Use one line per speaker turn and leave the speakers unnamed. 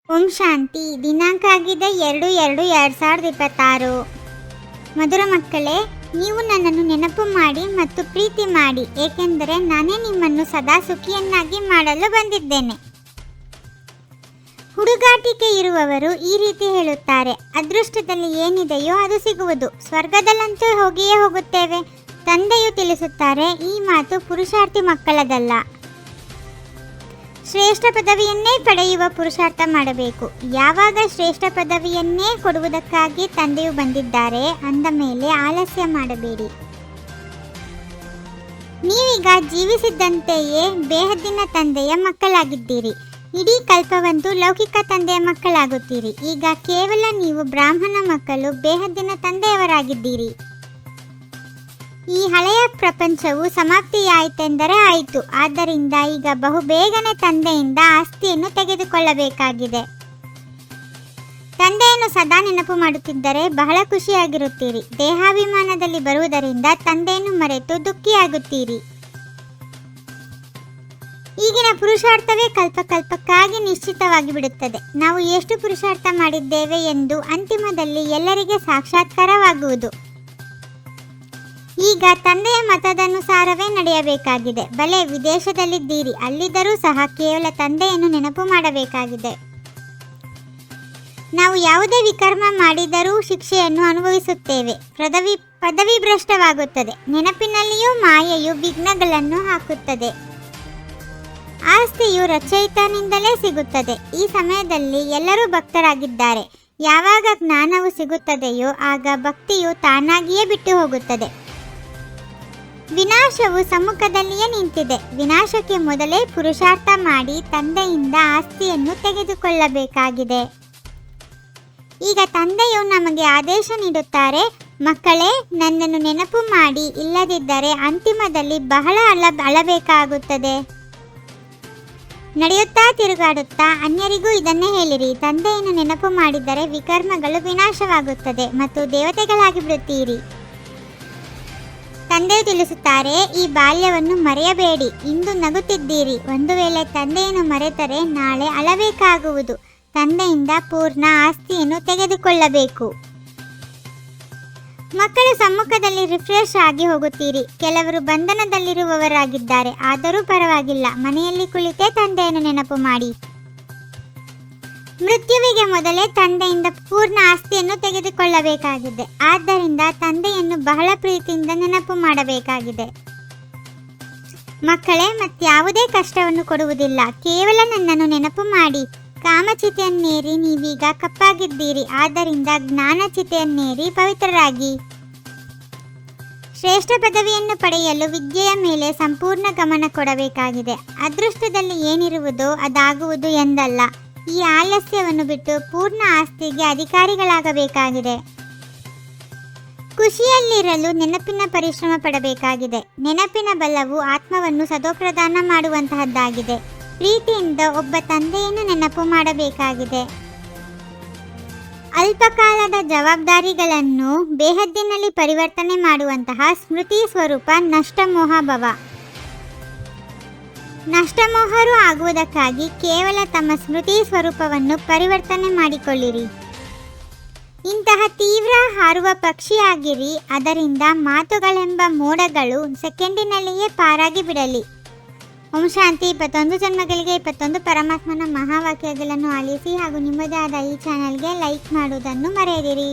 ಓಂ ಶಾಂತಿ. ದಿನಾಂಕ ಆಗಿದೆ 2/2/2026. ಮಧುರ ಮಕ್ಕಳೇ, ನೀವು ನನ್ನನ್ನು ನೆನಪು ಮಾಡಿ ಮತ್ತು ಪ್ರೀತಿ ಮಾಡಿ, ಏಕೆಂದರೆ ನಾನೇ ನಿಮ್ಮನ್ನು ಸದಾ ಸುಖಿಯನ್ನಾಗಿ ಮಾಡಲು ಬಂದಿದ್ದೇನೆ. ಹುಡುಗಾಟಿಕೆ ಇರುವವರು ಈ ರೀತಿ ಹೇಳುತ್ತಾರೆ, ಅದೃಷ್ಟದಲ್ಲಿ ಏನಿದೆಯೋ ಅದು ಸಿಗುವುದು, ಸ್ವರ್ಗದಲ್ಲಂತೂ ಹೋಗಿಯೇ ಹೋಗುತ್ತೇವೆ. ತಂದೆಯು ತಿಳಿಸುತ್ತಾರೆ, ಈ ಮಾತು ಪುರುಷಾರ್ಥಿ ಮಕ್ಕಳದಲ್ಲ. ಶ್ರೇಷ್ಠ ಪದವಿಯನ್ನೇ ಪಡೆಯುವ ಪುರುಷಾರ್ಥ ಮಾಡಬೇಕು. ಯಾವಾಗ ಶ್ರೇಷ್ಠ ಪದವಿಯನ್ನೇ ಕೊಡುವುದಕ್ಕಾಗಿ ತಂದೆಯು ಬಂದಿದ್ದಾರೆ ಅಂದ ಮೇಲೆ ಆಲಸ್ಯ ಮಾಡಬೇಡಿ. ನೀವೀಗ ಜೀವಿಸಿದ್ದಂತೆಯೇ ಬೇಹದ್ದಿನ ತಂದೆಯ ಮಕ್ಕಳಾಗಿದ್ದೀರಿ. ಇಡೀ ಕಲ್ಪವಂತೂ ಲೌಕಿಕ ತಂದೆಯ ಮಕ್ಕಳಾಗುತ್ತೀರಿ. ಈಗ ಕೇವಲ ನೀವು ಬ್ರಾಹ್ಮಣ ಮಕ್ಕಳು ಬೇಹದ್ದಿನ ತಂದೆಯವರಾಗಿದ್ದೀರಿ. ಈ ಹಳೆಯ ಪ್ರಪಂಚವು ಸಮಾಪ್ತಿಯಾಯಿತೆಂದರೆ ಆಯಿತು. ಆದ್ದರಿಂದ ಈಗ ಬಹುಬೇಗನೆ ತಂದೆಯಿಂದ ಆಸ್ತಿಯನ್ನು ತೆಗೆದುಕೊಳ್ಳಬೇಕಾಗಿದೆ. ತಂದೆಯನ್ನು ಸದಾ ನೆನಪು ಮಾಡುತ್ತಿದ್ದರೆ ಬಹಳ ಖುಷಿಯಾಗಿರುತ್ತೀರಿ. ದೇಹಾಭಿಮಾನದಲ್ಲಿ ಬರುವುದರಿಂದ ತಂದೆಯನ್ನು ಮರೆತು ದುಃಖಿಯಾಗುತ್ತೀರಿ. ಈಗಿನ ಪುರುಷಾರ್ಥವೇ ಕಲ್ಪಕ್ಕಾಗಿ ನಿಶ್ಚಿತವಾಗಿ ಬಿಡುತ್ತದೆ. ನಾವು ಎಷ್ಟು ಪುರುಷಾರ್ಥ ಮಾಡಿದ್ದೇವೆ ಎಂದು ಅಂತಿಮದಲ್ಲಿ ಎಲ್ಲರಿಗೆ ಸಾಕ್ಷಾತ್ಕಾರವಾಗುವುದು. ಈಗ ತಂದೆಯ ಮತದನುಸಾರವೇ ನಡೆಯಬೇಕಾಗಿದೆ. ಭಲೆ ವಿದೇಶದಲ್ಲಿದ್ದೀರಿ, ಅಲ್ಲಿದ್ದರೂ ಸಹ ಕೇವಲ ತಂದೆಯನ್ನು ನೆನಪು ಮಾಡಬೇಕಾಗಿದೆ. ನಾವು ಯಾವುದೇ ವಿಕರ್ಮ ಮಾಡಿದರೂ ಶಿಕ್ಷೆಯನ್ನು ಅನುಭವಿಸುತ್ತೇವೆ. ಪದವಿ ಭ್ರಷ್ಟವಾಗುತ್ತದೆ. ನೆನಪಿನಲ್ಲಿಯೂ ಮಾಯೆಯು ವಿಘ್ನಗಳನ್ನು ಹಾಕುತ್ತದೆ. ಆಸ್ತಿಯು ರಚಯಿತನಿಂದಲೇ ಸಿಗುತ್ತದೆ. ಈ ಸಮಯದಲ್ಲಿ ಎಲ್ಲರೂ ಭಕ್ತರಾಗಿದ್ದಾರೆ. ಯಾವಾಗ ಜ್ಞಾನವು ಸಿಗುತ್ತದೆಯೋ ಆಗ ಭಕ್ತಿಯು ತಾನಾಗಿಯೇ ಬಿಟ್ಟು ಹೋಗುತ್ತದೆ. ವಿನಾಶವು ಸಮ್ಮುಖದಲ್ಲಿಯೇ ನಿಂತಿದೆ. ವಿನಾಶಕ್ಕೆ ಮೊದಲೇ ಪುರುಷಾರ್ಥ ಮಾಡಿ ತಂದೆಯಿಂದ ಆಸ್ತಿಯನ್ನು ತೆಗೆದುಕೊಳ್ಳಬೇಕಾಗಿದೆ. ಈಗ ತಂದೆಯು ನಮಗೆ ಆದೇಶ ನೀಡುತ್ತಾರೆ, ಮಕ್ಕಳೇ, ನನ್ನನ್ನು ನೆನಪು ಮಾಡಿ, ಇಲ್ಲದಿದ್ದರೆ ಅಂತಿಮದಲ್ಲಿ ಬಹಳ ಅಳಬೇಕಾಗುತ್ತದೆ. ನಡೆಯುತ್ತಾ ತಿರುಗಾಡುತ್ತಾ ಅನ್ಯರಿಗೂ ಇದನ್ನೇ ಹೇಳಿರಿ, ತಂದೆಯನ್ನು ನೆನಪು ಮಾಡಿದರೆ ವಿಕರ್ಮಗಳು ವಿನಾಶವಾಗುತ್ತದೆ ಮತ್ತು ದೇವತೆಗಳಾಗಿ ಬಿಡುತ್ತೀರಿ. ತಂದೆಯು ತಿಳಿಸುತ್ತಾರೆ, ಈ ಬಾಲ್ಯವನ್ನು ಮರೆಯಬೇಡಿ. ಇಂದು ನಗುತ್ತಿದ್ದೀರಿ, ಒಂದು ವೇಳೆ ತಂದೆಯನ್ನು ಮರೆತರೆ ನಾಳೆ ಅಳಬೇಕಾಗುವುದು. ತಂದೆಯಿಂದ ಪೂರ್ಣ ಆಸ್ತಿಯನ್ನು ತೆಗೆದುಕೊಳ್ಳಬೇಕು. ಮಕ್ಕಳು ಸಮ್ಮುಖದಲ್ಲಿ ರಿಫ್ರೆಶ್ ಆಗಿ ಹೋಗುತ್ತೀರಿ. ಕೆಲವರು ಬಂಧನದಲ್ಲಿರುವವರಾಗಿದ್ದಾರೆ, ಆದರೂ ಪರವಾಗಿಲ್ಲ, ಮನೆಯಲ್ಲಿ ಕುಳಿತೇ ತಂದೆಯನ್ನು ನೆನಪು ಮಾಡಿ. ಮೃತ್ಯುವಿಗೆ ಮೊದಲೇ ತಂದೆಯಿಂದ ಪೂರ್ಣ ಆಸ್ತಿಯನ್ನು ತೆಗೆದುಕೊಳ್ಳಬೇಕಾಗಿದೆ. ಆದ್ದರಿಂದ ತಂದೆಯನ್ನು ಬಹಳ ಪ್ರೀತಿಯಿಂದ ನೆನಪು ಮಾಡಬೇಕಾಗಿದೆ. ಮಕ್ಕಳೇ, ಮತ್ಯಾವುದೇ ಕಷ್ಟವನ್ನು ಕೊಡುವುದಿಲ್ಲ, ಕೇವಲ ನನ್ನನ್ನು ನೆನಪು ಮಾಡಿ. ಕಾಮಚಿತೆಯನ್ನೇರಿ ನೀವೀಗ ಕಪ್ಪಾಗಿದ್ದೀರಿ, ಆದ್ದರಿಂದ ಜ್ಞಾನಚಿತೆಯನ್ನೇರಿ ಪವಿತ್ರರಾಗಿ. ಶ್ರೇಷ್ಠ ಪದವಿಯನ್ನು ಪಡೆಯಲು ವಿದ್ಯೆಯ ಮೇಲೆ ಸಂಪೂರ್ಣ ಗಮನ ಕೊಡಬೇಕಾಗಿದೆ. ಅದೃಷ್ಟದಲ್ಲಿ ಏನಿರುವುದೋ ಅದಾಗುವುದು ಎಂದಲ್ಲ. ಈ ಆಲಸ್ಯವನ್ನು ಬಿಟ್ಟು ಪೂರ್ಣ ಆಸ್ತಿಗೆ ಅಧಿಕಾರಿಗಳಾಗಬೇಕಾಗಿದೆ. ಖುಷಿಯಲ್ಲಿರಲು ನೆನಪಿನ ಪರಿಶ್ರಮ ಪಡಬೇಕಾಗಿದೆ. ನೆನಪಿನ ಬಲವು ಆತ್ಮವನ್ನು ಸದೋಪ್ರದಾನ ಮಾಡುವಂತಹದ್ದಾಗಿದೆ. ಪ್ರೀತಿಯಿಂದ ಒಬ್ಬ ತಂದೆಯನ್ನು ನೆನಪು ಮಾಡಬೇಕಾಗಿದೆ. ಅಲ್ಪಕಾಲದ ಜವಾಬ್ದಾರಿಗಳನ್ನು ಬೇಹದ್ದಿನಲ್ಲಿ ಪರಿವರ್ತನೆ ಮಾಡುವಂತಹ ಸ್ಮೃತಿ ಸ್ವರೂಪ ನಷ್ಟಮೋಹಭವ. ನಷ್ಟಮೋಹರು ಆಗುವುದಕ್ಕಾಗಿ ಕೇವಲ ತಮ್ಮ ಸ್ಮೃತಿ ಸ್ವರೂಪವನ್ನು ಪರಿವರ್ತನೆ ಮಾಡಿಕೊಳ್ಳಿರಿ. ಇಂತಹ ತೀವ್ರ ಹಾರುವ ಪಕ್ಷಿಯಾಗಿರಿ. ಅದರಿಂದ ಮಾತುಗಳೆಂಬ ಮೋಡಗಳು ಸೆಕೆಂಡಿನಲ್ಲಿಯೇ ಪಾರಾಗಿ ಬಿಡಲಿ. ಓಂ ಶಾಂತಿ. 21 ಜನ್ಮಗಳಿಗೆ 21 ಪರಮಾತ್ಮನ ಮಹಾವಾಕ್ಯಗಳನ್ನು ಆಲಿಸಿ ಹಾಗೂ ನಿಮ್ಮದೇ ಆದ ಈ ಚಾನೆಲ್ಗೆ ಲೈಕ್ ಮಾಡುವುದನ್ನು ಮರೆಯದಿರಿ.